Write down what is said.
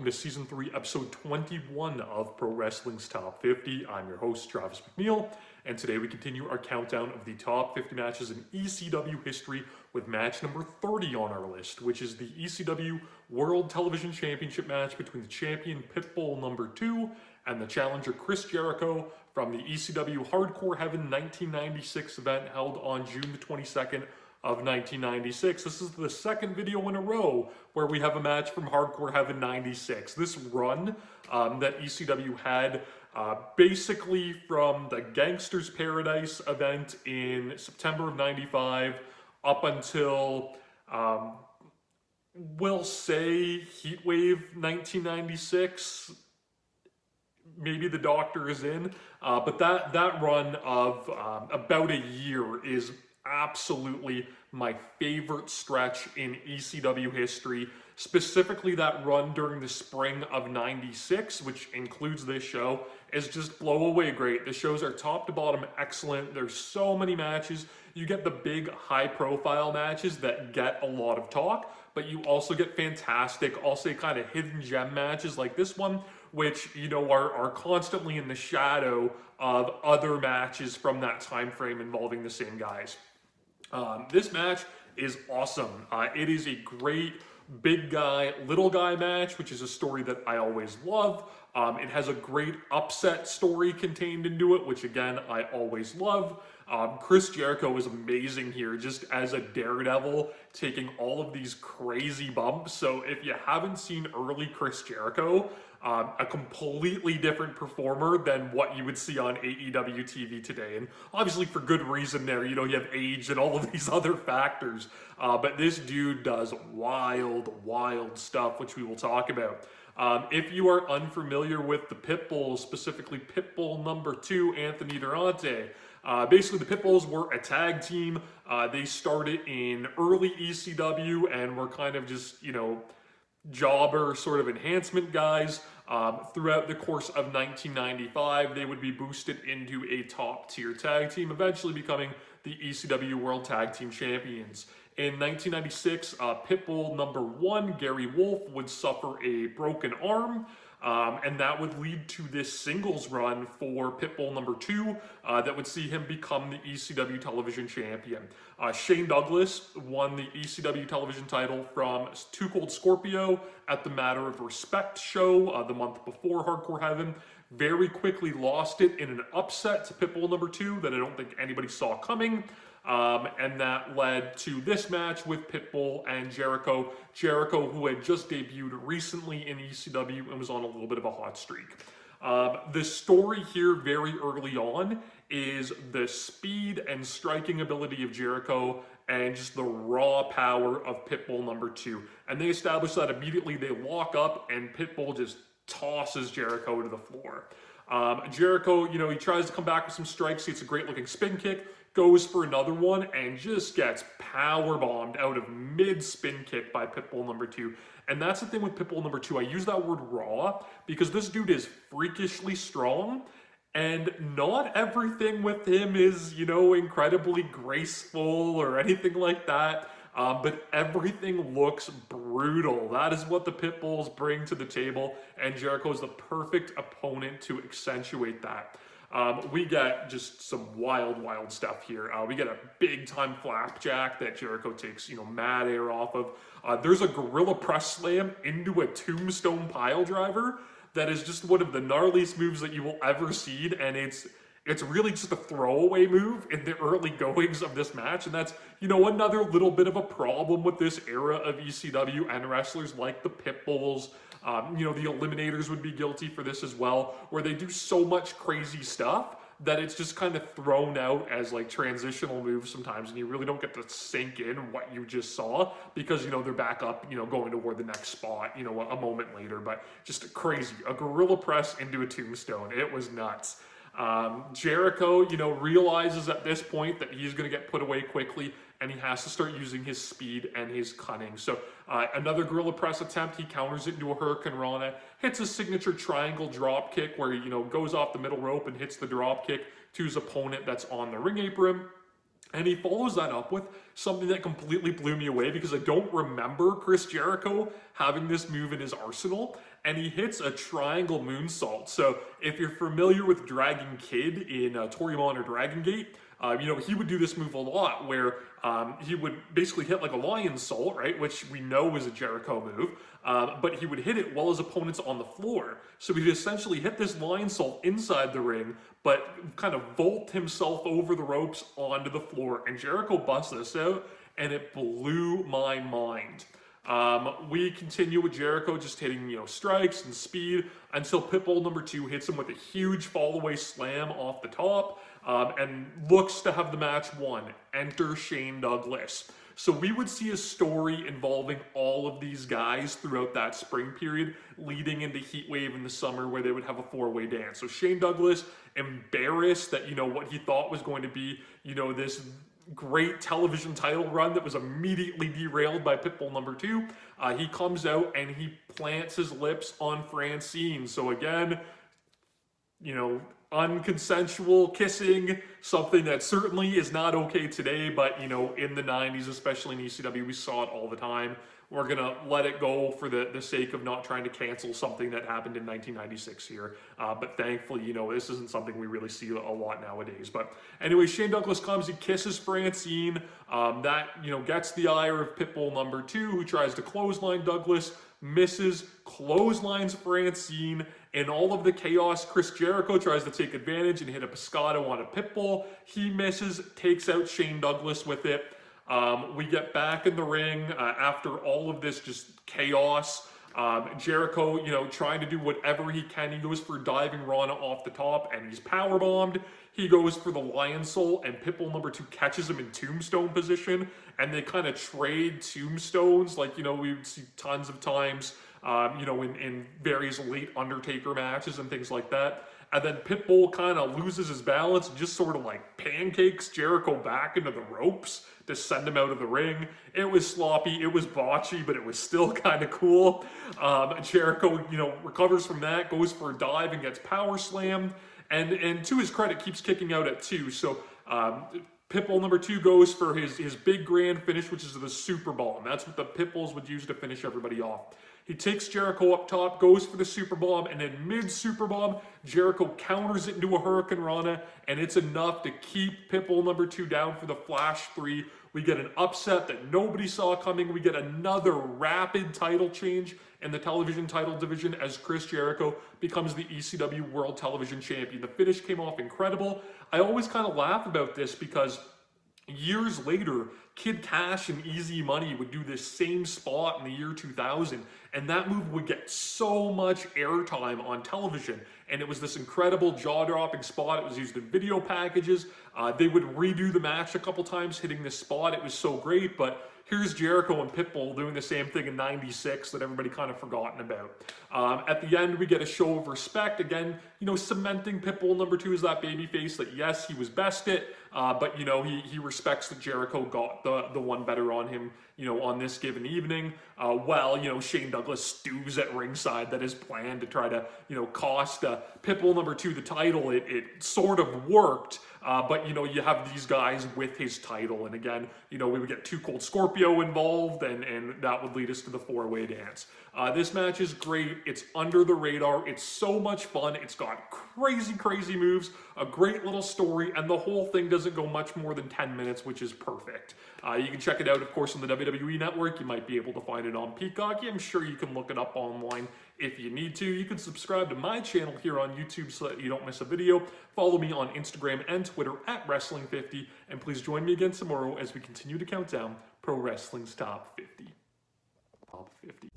to Season 3, Episode 21 of Pro Wrestling's Top 50. I'm your host, Travis McNeil, and today we continue our countdown of the top 50 matches in ECW history with match number 30 on our list, which is the ECW World Television Championship match between the champion Pitbull number 2 and the challenger Chris Jericho from the ECW Hardcore Heaven 1996 event held on June the 22nd of 1996. This is the second video in a row where we have a match from Hardcore Heaven 96. This run that ECW had basically from the Gangsters Paradise event in September of 95 up until we'll say Heatwave 1996. Maybe the Doctor is in, but that run of about a year is absolutely my favorite stretch in ECW history, specifically that run during the spring of 96, which includes this show, is just blow away great. The shows are top to bottom excellent. There's so many matches. You get the big high profile matches that get a lot of talk, but you also get fantastic, I'll say kind of hidden gem matches like this one, which, you know, are constantly in the shadow of other matches from that time frame involving the same guys. This match is awesome. It is a great big guy, little guy match, which is a story that I always love. It has a great upset story contained into it, which again, I always love. Chris Jericho is amazing here, just as a daredevil, taking all of these crazy bumps. So if you haven't seen early Chris Jericho, a completely different performer than what you would see on AEW TV today. And obviously for good reason there, you know, you have age and all of these other factors. But this dude does wild stuff, which we will talk about. If you are unfamiliar with the Pitbulls, specifically Pitbull number 2, Anthony Durante, basically the Pitbulls were a tag team. They started in early ECW and were kind of just, you know, jobber sort of enhancement guys. Throughout the course of 1995, they would be boosted into a top tier tag team, eventually becoming the ECW World Tag Team Champions. In 1996, Pitbull number 1, Gary Wolf, would suffer a broken arm, and that would lead to this singles run for Pitbull number 2 that would see him become the ECW television champion. Shane Douglas won the ECW television title from Too Cold Scorpio at the Matter of Respect show the month before Hardcore Heaven. Very quickly lost it in an upset to Pitbull number 2 that I don't think anybody saw coming. And that led to this match with Pitbull and Jericho. Jericho, who had just debuted recently in ECW and was on a little bit of a hot streak. The story here very early on is the speed and striking ability of Jericho and just the raw power of Pitbull number 2. And they establish that immediately. They lock up and Pitbull just tosses Jericho to the floor. Jericho, you know, he tries to come back with some strikes. It's a great looking spin kick. Goes for another one and just gets power bombed out of mid spin kick by Pitbull number 2. And that's the thing with Pitbull number 2. I use that word raw because this dude is freakishly strong and not everything with him is, you know, incredibly graceful or anything like that. But everything looks brutal. That is what the Pitbulls bring to the table, and Jericho is the perfect opponent to accentuate that. We get just some wild stuff here. We get a big-time flapjack that Jericho takes, you know, mad air off of. There's a gorilla press slam into a tombstone pile driver that is just one of the gnarliest moves that you will ever see, and it's really just a throwaway move in the early goings of this match, and that's, you know, another little bit of a problem with this era of ECW and wrestlers like the Pitbulls. You know, the Eliminators would be guilty for this as well, where they do so much crazy stuff that it's just kind of thrown out as like transitional moves sometimes, and you really don't get to sink in what you just saw because, you know, they're back up, you know, going toward the next spot, you know, a moment later. But just crazy. A gorilla press into a tombstone. It was nuts. Jericho, you know, realizes at this point that he's going to get put away quickly and he has to start using his speed and his cunning. So another gorilla press attempt, he counters it into a Hurricane Rana, hits a signature triangle drop kick where he, you know, goes off the middle rope and hits the drop kick to his opponent that's on the ring apron. And he follows that up with something that completely blew me away because I don't remember Chris Jericho having this move in his arsenal. and he hits a triangle moonsault. So if you're familiar with Dragon Kid in Toryumon or Dragon Gate, you know, he would do this move a lot where he would basically hit like a lion salt, right, which we know is a Jericho move, but he would hit it while his opponent's on the floor. So he'd essentially hit this lion salt inside the ring, but kind of vault himself over the ropes onto the floor. And Jericho busts this out, and it blew my mind. We continue with Jericho just hitting, you know, strikes and speed until Pitbull number 2 hits him with a huge fall-away slam off the top, and looks to have the match won. Enter Shane Douglas. So we would see a story involving all of these guys throughout that spring period, leading into Heatwave in the summer where they would have a 4-way dance. So Shane Douglas, embarrassed that, you know, what he thought was going to be, you know, this great television title run that was immediately derailed by Pitbull number 2. He comes out and he plants his lips on Francine. So again, you know, unconsensual kissing, something that certainly is not okay today, but, you know, in the 90s, especially in ECW, we saw it all the time. We're going to let it go for the sake of not trying to cancel something that happened in 1996 here. But thankfully, you know, this isn't something we really see a lot nowadays. But anyway, Shane Douglas comes, he kisses Francine. That, you know, gets the ire of Pitbull number 2, who tries to clothesline Douglas, misses, clotheslines Francine. In all of the chaos, Chris Jericho tries to take advantage and hit a Pescado on a Pitbull. He misses, takes out Shane Douglas with it. We get back in the ring after all of this just chaos. Jericho, you know, trying to do whatever he can. He goes for diving Rana off the top, and he's powerbombed. He goes for the Lion Soul, and Pitbull number 2 catches him in tombstone position, and they kind of trade tombstones, like, you know, we would see tons of times, you know, in various late Undertaker matches and things like that. And then Pitbull kind of loses his balance and just sort of like pancakes Jericho back into the ropes to send him out of the ring. It was sloppy, it was botchy, but it was still kind of cool. Jericho, you know, recovers from that, goes for a dive and gets power slammed. And to his credit, keeps kicking out at 2. So Pitbull number 2 goes for his big grand finish, which is the Super Bomb. That's what the Pitbulls would use to finish everybody off. He takes Jericho up top, goes for the Super Bomb, and then mid-Super Bomb, Jericho counters it into a Hurricane Rana, and it's enough to keep Pitbull number 2 down for the Flash 3. We get an upset that nobody saw coming. We get another rapid title change in the television title division as Chris Jericho becomes the ECW World Television Champion. The finish came off incredible. I always kind of laugh about this because years later, Kid Cash and Easy Money would do this same spot in the year 2000, and that move would get so much airtime on television. And it was this incredible jaw-dropping spot. It was used in video packages. They would redo the match a couple times hitting this spot. It was so great, but here's Jericho and Pitbull doing the same thing in 96 that everybody kind of forgotten about. At the end, we get a show of respect. Again, you know, cementing Pitbull number 2 as that babyface that, yes, he was bested, but, you know, he respects that Jericho got the one better on him, you know, on this given evening. While, you know, Shane Douglas stews at ringside that his plan to try to, you know, cost Pitbull number 2 the title, it sort of worked. But, you know, you have these guys with his title. And again, you know, we would get 2 Cold Scorpio involved, and that would lead us to the 4-way dance. This match is great. It's under the radar. It's so much fun. It's got crazy, crazy moves, a great little story, and the whole thing doesn't go much more than 10 minutes, which is perfect. You can check it out, of course, on the WWE Network. You might be able to find it on Peacock. I'm sure you can look it up online if you need to. You can subscribe to my channel here on YouTube so that you don't miss a video. Follow me on Instagram and Twitter at Wrestling50, and please join me again tomorrow as we continue to count down Pro Wrestling's Top 50. Top 50.